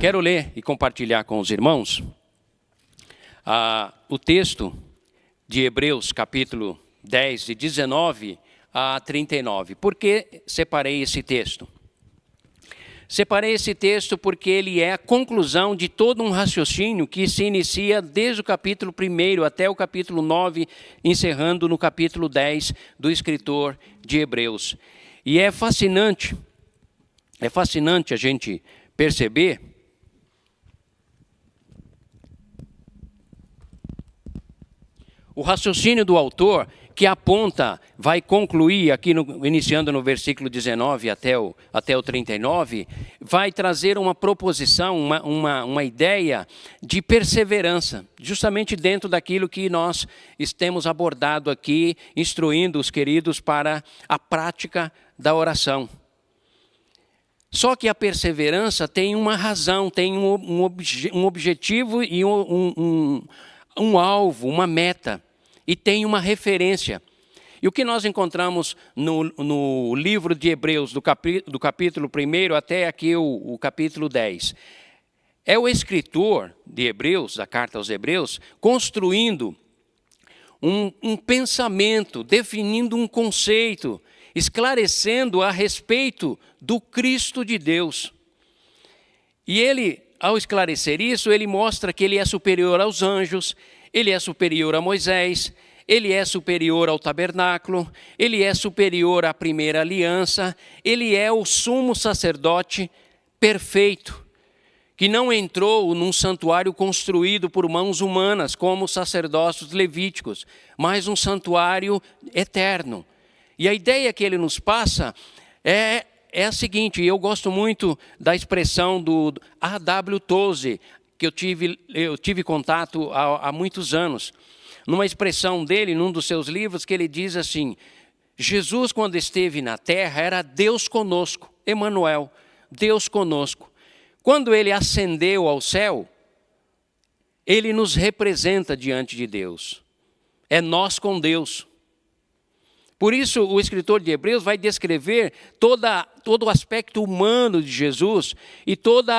Quero ler e compartilhar com os irmãos o texto de Hebreus, capítulo 10, de 19 a 39. Por que separei esse texto? Separei esse texto porque ele é a conclusão de todo um raciocínio que se inicia desde o capítulo 1 até o capítulo 9, encerrando no capítulo 10 do escritor de Hebreus. E é fascinante a gente perceber o raciocínio do autor, que aponta, vai concluir aqui, iniciando no versículo 19 até o 39, vai trazer uma proposição, uma ideia de perseverança, justamente dentro daquilo que nós temos abordado aqui, instruindo os queridos para a prática da oração. Só que a perseverança tem uma razão, tem um objetivo e um alvo, uma meta, e tem uma referência. E o que nós encontramos no livro de Hebreus, do capítulo 1 até aqui o capítulo 10, é o escritor de Hebreus, da carta aos Hebreus, construindo um pensamento, definindo um conceito, esclarecendo a respeito do Cristo de Deus. E ele, ao esclarecer isso, ele mostra que ele é superior aos anjos, ele é superior a Moisés, ele é superior ao tabernáculo, ele é superior à primeira aliança, ele é o sumo sacerdote perfeito, que não entrou num santuário construído por mãos humanas, como os sacerdócios levíticos, mas um santuário eterno. E a ideia que ele nos passa é a seguinte, eu gosto muito da expressão do A.W. Tozer, que eu tive contato há muitos anos, numa expressão dele, num dos seus livros, que ele diz assim: Jesus, quando esteve na terra, era Deus conosco, Emanuel, Deus conosco. Quando ele ascendeu ao céu, ele nos representa diante de Deus. É nós com Deus. Por isso, o escritor de Hebreus vai descrever todo o aspecto humano de Jesus e todo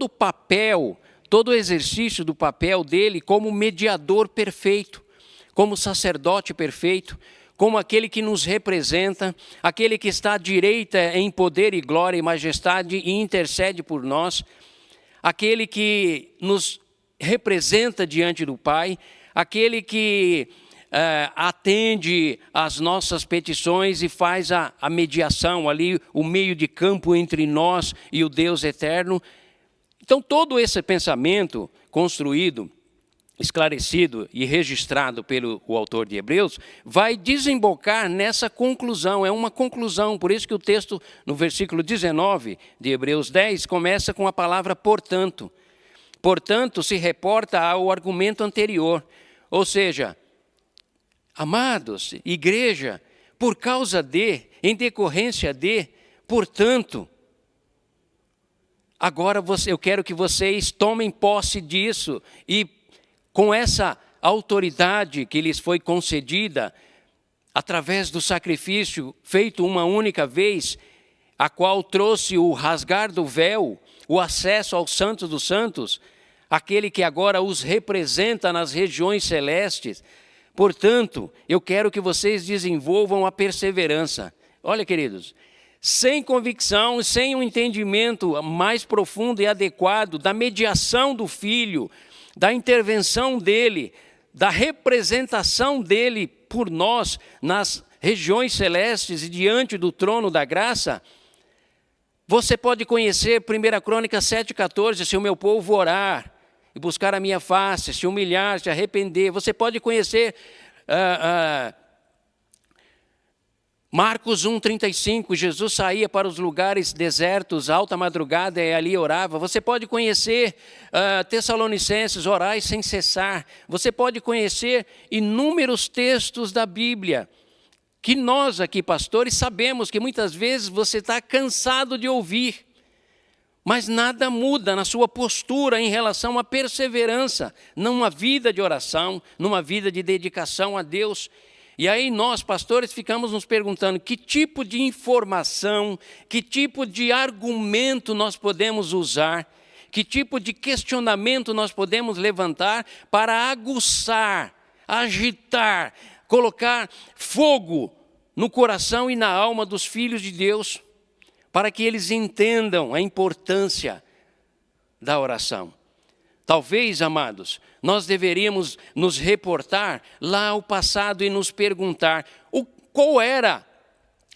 o papel, todo o exercício do papel dele como mediador perfeito, como sacerdote perfeito, como aquele que nos representa, aquele que está à direita em poder e glória e majestade e intercede por nós, aquele que nos representa diante do Pai, aquele que atende às nossas petições e faz a mediação ali, o meio de campo entre nós e o Deus eterno. Então, todo esse pensamento construído, esclarecido e registrado pelo autor de Hebreus, vai desembocar nessa conclusão, é uma conclusão, por isso que o texto, no versículo 19 de Hebreus 10, começa com a palavra portanto. Portanto, se reporta ao argumento anterior, ou seja, amados, igreja, por causa de, em decorrência de, portanto, agora eu quero que vocês tomem posse disso e com essa autoridade que lhes foi concedida, através do sacrifício feito uma única vez, a qual trouxe o rasgar do véu, o acesso ao Santo dos Santos, aquele que agora os representa nas regiões celestes. Portanto, eu quero que vocês desenvolvam a perseverança. Olha, queridos, sem convicção, sem um entendimento mais profundo e adequado da mediação do Filho, da intervenção dele, da representação dele por nós nas regiões celestes e diante do trono da graça, você pode conhecer 1 Crônicas 7,14, se o meu povo orar e buscar a minha face, se humilhar, se arrepender. Você pode conhecer Marcos 1,35, Jesus saía para os lugares desertos, alta madrugada, e ali orava. Você pode conhecer Tessalonicenses, orai sem cessar. Você pode conhecer inúmeros textos da Bíblia, que nós aqui, pastores, sabemos que muitas vezes você está cansado de ouvir. Mas nada muda na sua postura em relação à perseverança, numa vida de oração, numa vida de dedicação a Deus. E aí nós, pastores, ficamos nos perguntando que tipo de informação, que tipo de argumento nós podemos usar, Que tipo de questionamento nós podemos levantar para aguçar, agitar, colocar fogo no coração e na alma dos filhos de Deus, para que eles entendam a importância da oração? Talvez, amados, nós deveríamos nos reportar lá ao passado e nos perguntar qual era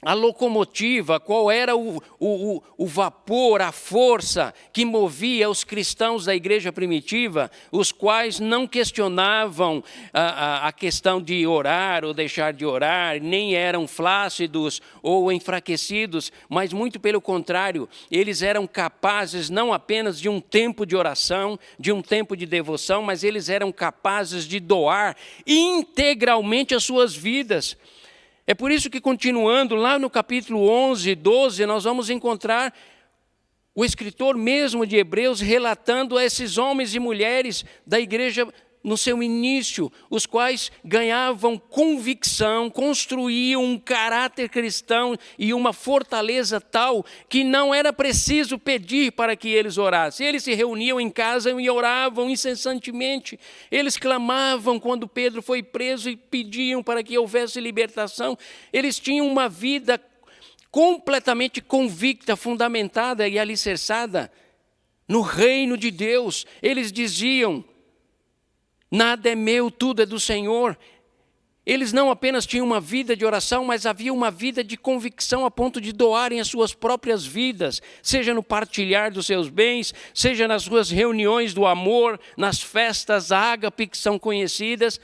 a locomotiva, qual era o vapor, a força que movia os cristãos da igreja primitiva, os quais não questionavam a questão de orar ou deixar de orar, nem eram flácidos ou enfraquecidos, mas muito pelo contrário, eles eram capazes não apenas de um tempo de oração, de um tempo de devoção, mas eles eram capazes de doar integralmente as suas vidas. É por isso que, continuando, lá no capítulo 11, 12, nós vamos encontrar o escritor mesmo de Hebreus relatando a esses homens e mulheres da igreja no seu início, os quais ganhavam convicção, construíam um caráter cristão e uma fortaleza tal que não era preciso pedir para que eles orassem. Eles se reuniam em casa e oravam incessantemente. Eles clamavam quando Pedro foi preso e pediam para que houvesse libertação. Eles tinham uma vida completamente convicta, fundamentada e alicerçada no reino de Deus. Eles diziam: nada é meu, tudo é do Senhor. Eles não apenas tinham uma vida de oração, mas havia uma vida de convicção a ponto de doarem as suas próprias vidas, seja no partilhar dos seus bens, seja nas suas reuniões do amor, nas festas ágape que são conhecidas,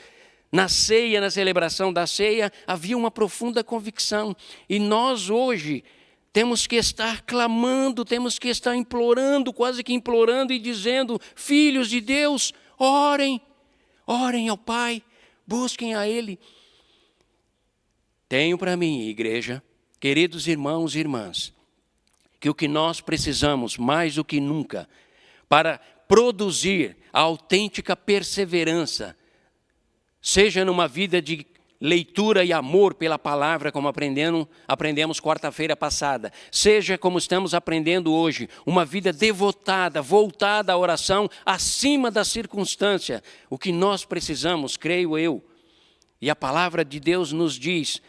na ceia, na celebração da ceia, havia uma profunda convicção. E nós hoje temos que estar clamando, temos que estar implorando, quase que implorando e dizendo: filhos de Deus, orem. Orem ao Pai, busquem a Ele. Tenho para mim, igreja, queridos irmãos e irmãs, que o que nós precisamos mais do que nunca para produzir a autêntica perseverança, seja numa vida de leitura e amor pela palavra, como aprendemos quarta-feira passada, seja como estamos aprendendo hoje, uma vida devotada, voltada à oração, acima da circunstância. O que nós precisamos, creio eu, e a palavra de Deus nos diz,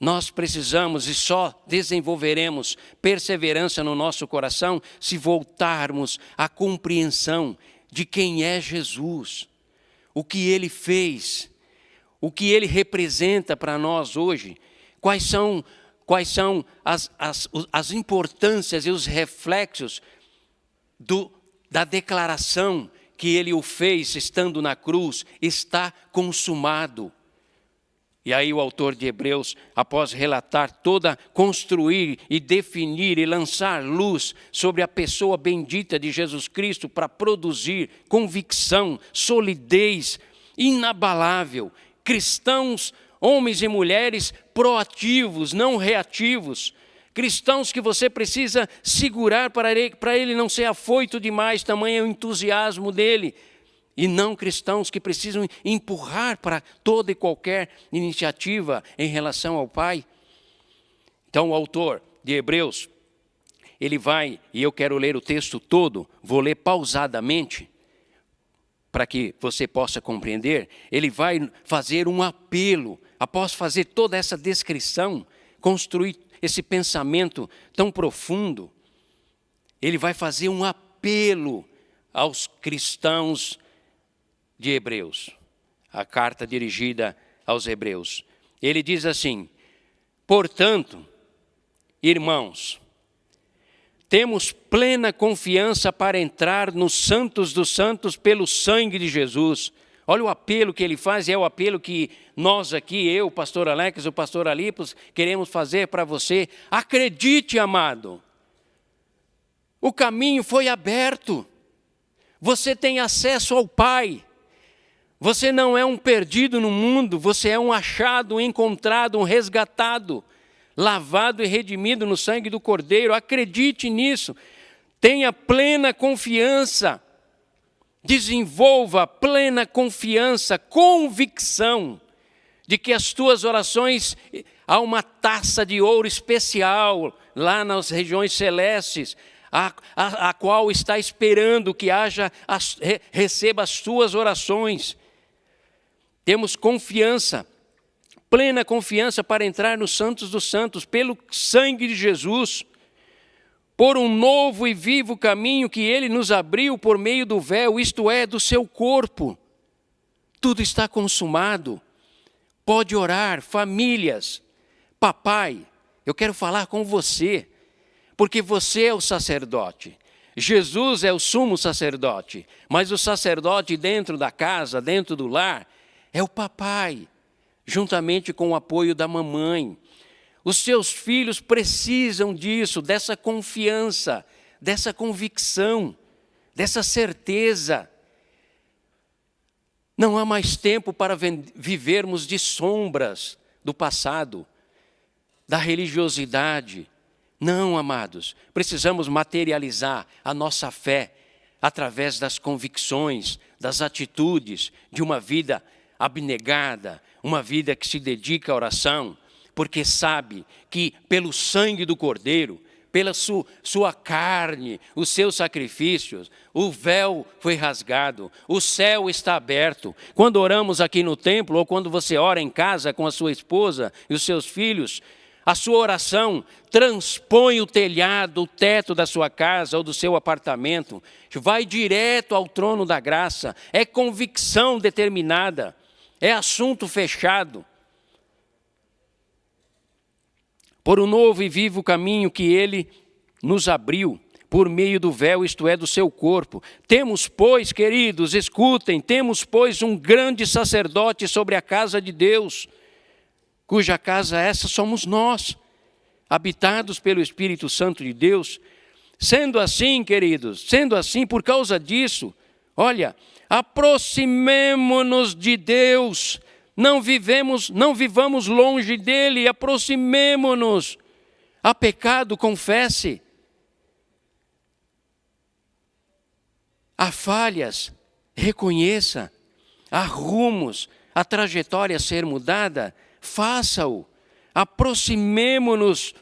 nós precisamos e só desenvolveremos perseverança no nosso coração se voltarmos à compreensão de quem é Jesus, o que Ele fez, o que Ele representa para nós hoje, quais são as importâncias e os reflexos da declaração que Ele o fez estando na cruz: está consumado. E aí o autor de Hebreus, após relatar construir e definir e lançar luz sobre a pessoa bendita de Jesus Cristo para produzir convicção, solidez inabalável, cristãos, homens e mulheres proativos, não reativos. Cristãos que você precisa segurar para ele não ser afoito demais, tamanho é o entusiasmo dele. E não cristãos que precisam empurrar para toda e qualquer iniciativa em relação ao Pai. Então o autor de Hebreus, ele vai, e eu quero ler o texto todo, vou ler pausadamente, para que você possa compreender. Ele vai fazer um apelo, após fazer toda essa descrição, construir esse pensamento tão profundo, ele vai fazer um apelo aos cristãos de Hebreus, a carta dirigida aos Hebreus. Ele diz assim: portanto, irmãos, temos plena confiança para entrar nos santos dos santos pelo sangue de Jesus. Olha o apelo que ele faz, é o apelo que nós aqui, eu, o pastor Alex, o pastor Alipos, queremos fazer para você. Acredite, amado, o caminho foi aberto, você tem acesso ao Pai. Você não é um perdido no mundo, você é um achado, um encontrado, um resgatado, lavado e redimido no sangue do Cordeiro. Acredite nisso, tenha plena confiança, desenvolva plena confiança, convicção de que as tuas orações, há uma taça de ouro especial lá nas regiões celestes, a qual está esperando que receba as suas orações. Temos confiança, plena confiança para entrar nos santos dos santos, pelo sangue de Jesus, por um novo e vivo caminho que Ele nos abriu por meio do véu, isto é, do seu corpo. Tudo está consumado. Pode orar, famílias. Papai, eu quero falar com você, porque você é o sacerdote. Jesus é o sumo sacerdote, mas o sacerdote dentro da casa, dentro do lar, é o papai, juntamente com o apoio da mamãe. Os seus filhos precisam disso, dessa confiança, dessa convicção, dessa certeza. Não há mais tempo para vivermos de sombras do passado, da religiosidade. Não, amados, precisamos materializar a nossa fé através das convicções, das atitudes, de uma vida abnegada, uma vida que se dedica à oração, porque sabe que pelo sangue do Cordeiro, pela sua carne, os seus sacrifícios, o véu foi rasgado, o céu está aberto. Quando oramos aqui no templo, ou quando você ora em casa com a sua esposa e os seus filhos, a sua oração transpõe o telhado, o teto da sua casa ou do seu apartamento, vai direto ao trono da graça, é convicção determinada, é assunto fechado. Por um novo e vivo caminho que Ele nos abriu, por meio do véu, isto é, do seu corpo. Temos, pois, queridos, escutem, temos, pois, um grande sacerdote sobre a casa de Deus, cuja casa essa somos nós, habitados pelo Espírito Santo de Deus. Sendo assim, queridos, sendo assim, por causa disso, olha, aproximemo-nos de Deus. Não vivamos longe dele, aproximemo-nos. Há pecado, confesse. Há falhas, reconheça. Há rumos, a trajetória a ser mudada, faça-o. Aproximemo-nos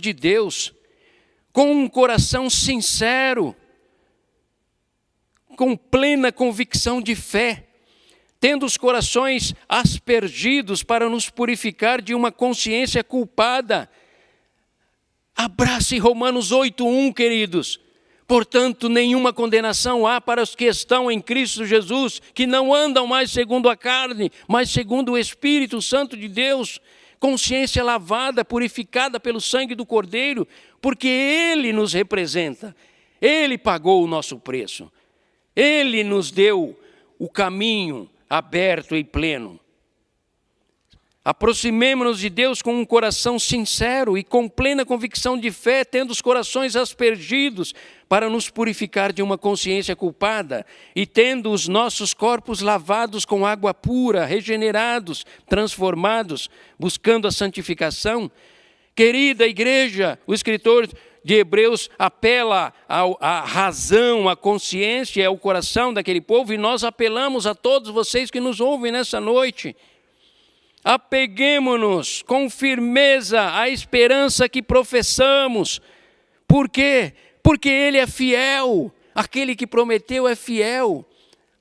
de Deus com um coração sincero, com plena convicção de fé, tendo os corações aspergidos para nos purificar de uma consciência culpada. Abrace Romanos 8:1, queridos. Portanto, nenhuma condenação há para os que estão em Cristo Jesus, que não andam mais segundo a carne, mas segundo o Espírito Santo de Deus. Consciência lavada, purificada pelo sangue do Cordeiro, porque Ele nos representa. Ele pagou o nosso preço. Ele nos deu o caminho aberto e pleno. Aproximemo-nos de Deus com um coração sincero e com plena convicção de fé, tendo os corações aspergidos para nos purificar de uma consciência culpada e tendo os nossos corpos lavados com água pura, regenerados, transformados, buscando a santificação. Querida igreja, o escritor de Hebreus apela à razão, à consciência, ao coração daquele povo, e nós apelamos a todos vocês que nos ouvem nessa noite. Apeguemo-nos com firmeza à esperança que professamos. Por quê? Porque Ele é fiel, aquele que prometeu é fiel.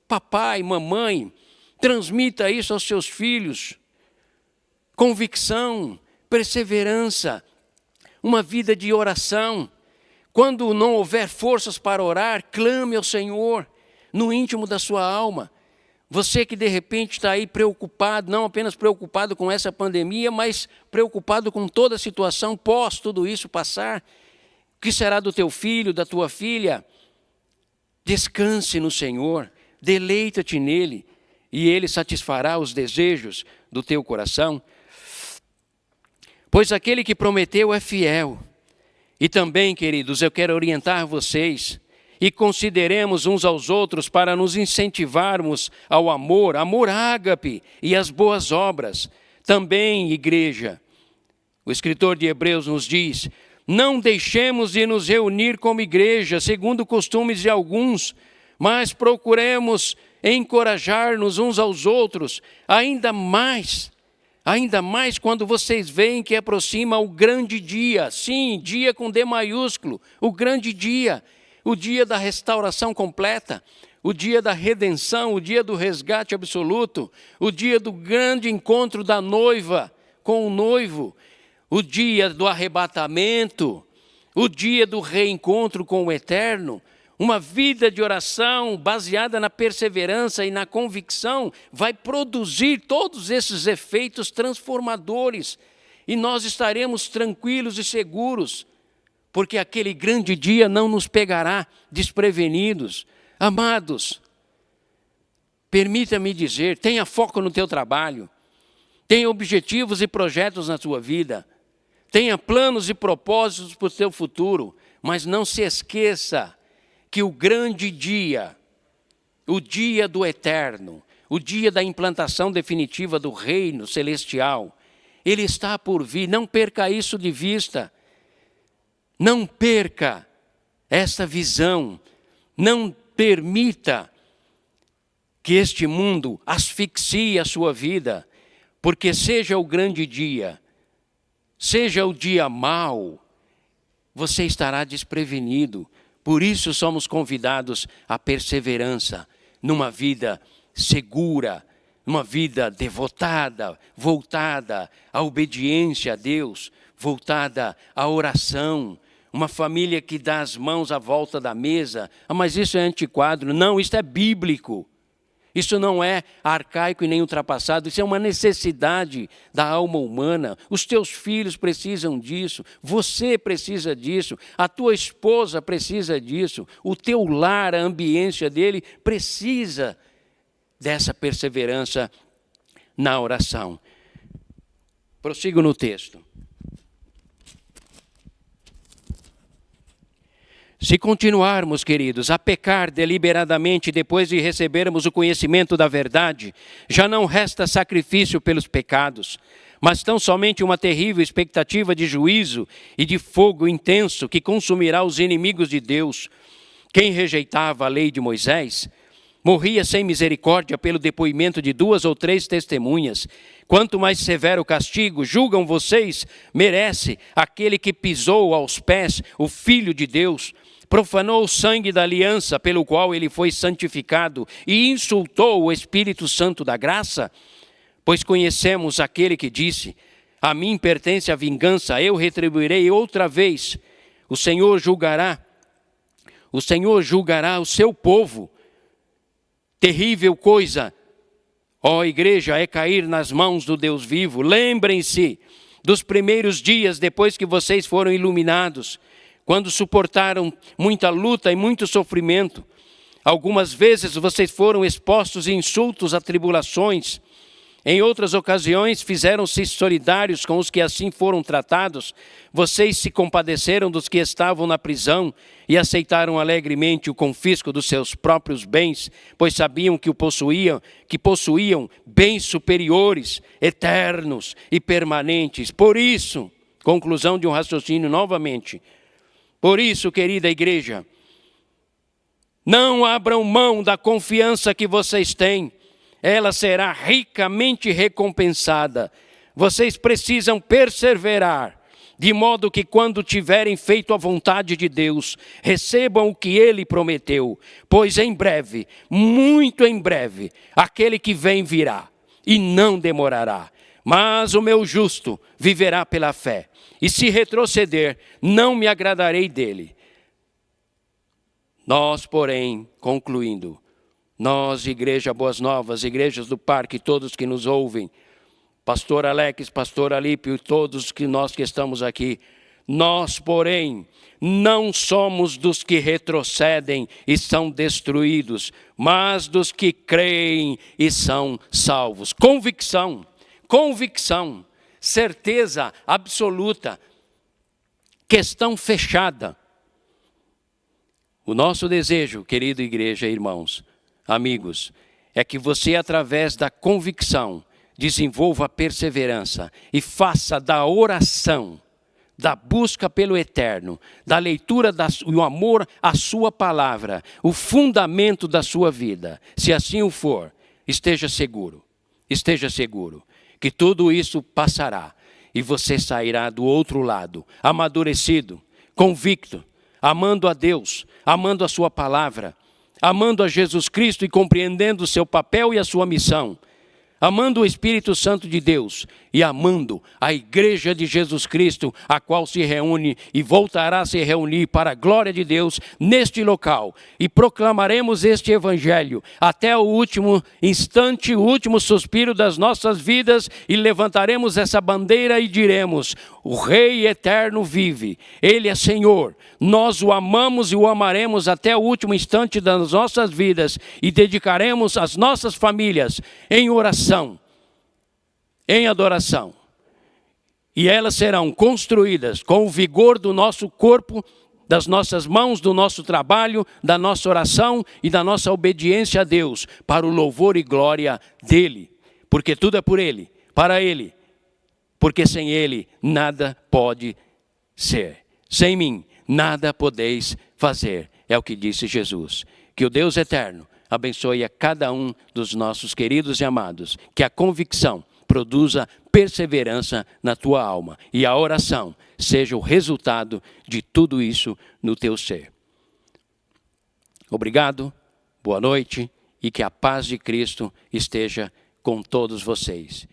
Papai, mamãe, transmita isso aos seus filhos. Convicção, perseverança, uma vida de oração. Quando não houver forças para orar, clame ao Senhor no íntimo da sua alma. Você que de repente está aí preocupado, não apenas preocupado com essa pandemia, mas preocupado com toda a situação pós tudo isso passar. O que será do teu filho, da tua filha? Descanse no Senhor, deleita-te nele, e Ele satisfará os desejos do teu coração. Pois aquele que prometeu é fiel. E também, queridos, eu quero orientar vocês, e consideremos uns aos outros para nos incentivarmos ao amor ágape e às boas obras. Também, igreja, o escritor de Hebreus nos diz, não deixemos de nos reunir como igreja, segundo costumes de alguns, mas procuremos encorajar-nos uns aos outros, ainda mais Ainda mais quando vocês veem que aproxima o grande dia. Sim, dia com D maiúsculo. O grande dia. O dia da restauração completa. O dia da redenção. O dia do resgate absoluto. O dia do grande encontro da noiva com o noivo. O dia do arrebatamento. O dia do reencontro com o eterno. Uma vida de oração baseada na perseverança e na convicção vai produzir todos esses efeitos transformadores. E nós estaremos tranquilos e seguros, porque aquele grande dia não nos pegará desprevenidos. Amados, permita-me dizer, tenha foco no teu trabalho, tenha objetivos e projetos na tua vida, tenha planos e propósitos para o teu futuro, mas não se esqueça que o grande dia, o dia do eterno, o dia da implantação definitiva do reino celestial, ele está por vir. Não perca isso de vista. Não perca essa visão. Não permita que este mundo asfixie a sua vida, porque seja o grande dia, seja o dia mau, você estará desprevenido. Por isso somos convidados à perseverança numa vida segura, numa vida devotada, voltada à obediência a Deus, voltada à oração. Uma família que dá as mãos à volta da mesa. Ah, mas isso é antiquado. Não, isso é bíblico. Isso não é arcaico e nem ultrapassado, isso é uma necessidade da alma humana. Os teus filhos precisam disso, você precisa disso, a tua esposa precisa disso, o teu lar, a ambiência dele precisa dessa perseverança na oração. Prossigo no texto. Se continuarmos, queridos, a pecar deliberadamente depois de recebermos o conhecimento da verdade, já não resta sacrifício pelos pecados, mas tão somente uma terrível expectativa de juízo e de fogo intenso que consumirá os inimigos de Deus. Quem rejeitava a lei de Moisés morria sem misericórdia pelo depoimento de 2 ou 3 testemunhas. Quanto mais severo castigo, julgam vocês, merece aquele que pisou aos pés o Filho de Deus, profanou o sangue da aliança pelo qual ele foi santificado e insultou o Espírito Santo da graça? Pois conhecemos aquele que disse: a mim pertence a vingança, eu retribuirei outra vez. O Senhor julgará o seu povo. Terrível coisa, ó igreja, é cair nas mãos do Deus vivo. Lembrem-se dos primeiros dias depois que vocês foram iluminados, quando suportaram muita luta e muito sofrimento. Algumas vezes vocês foram expostos a insultos, a tribulações. Em outras ocasiões fizeram-se solidários com os que assim foram tratados. Vocês se compadeceram dos que estavam na prisão e aceitaram alegremente o confisco dos seus próprios bens, pois sabiam que possuíam bens superiores, eternos e permanentes. Por isso, conclusão de um raciocínio novamente, por isso, querida igreja, não abram mão da confiança que vocês têm. Ela será ricamente recompensada. Vocês precisam perseverar, de modo que quando tiverem feito a vontade de Deus, recebam o que Ele prometeu, pois em breve, muito em breve, aquele que vem virá, e não demorará. Mas o meu justo viverá pela fé, e se retroceder, não me agradarei dele. Nós, porém, concluindo, nós, Igreja Boas Novas, igrejas do Parque, todos que nos ouvem, pastor Alex, pastor Alípio, todos nós que estamos aqui, nós, porém, não somos dos que retrocedem e são destruídos, mas dos que creem e são salvos. Convicção, certeza absoluta, questão fechada. O nosso desejo, querido igreja e irmãos, amigos, é que você, através da convicção, desenvolva a perseverança e faça da oração, da busca pelo eterno, da leitura e o amor à sua palavra, o fundamento da sua vida. Se assim o for, esteja seguro que tudo isso passará e você sairá do outro lado, amadurecido, convicto, amando a Deus, amando a sua palavra, amando a Jesus Cristo e compreendendo o seu papel e a sua missão, amando o Espírito Santo de Deus e amando a Igreja de Jesus Cristo, a qual se reúne e voltará a se reunir para a glória de Deus neste local. E proclamaremos este Evangelho até o último instante, o último suspiro das nossas vidas, e levantaremos essa bandeira e diremos: o Rei eterno vive, Ele é Senhor, nós o amamos e o amaremos até o último instante das nossas vidas e dedicaremos as nossas famílias em oração, em adoração. E elas serão construídas com o vigor do nosso corpo, das nossas mãos, do nosso trabalho, da nossa oração e da nossa obediência a Deus, para o louvor e glória dEle. Porque tudo é por Ele, para Ele. Porque sem Ele nada pode ser. Sem mim nada podeis fazer, é o que disse Jesus. Que o Deus eterno abençoe a cada um dos nossos queridos e amados. Que a convicção produza perseverança na tua alma. E a oração seja o resultado de tudo isso no teu ser. Obrigado, boa noite e que a paz de Cristo esteja com todos vocês.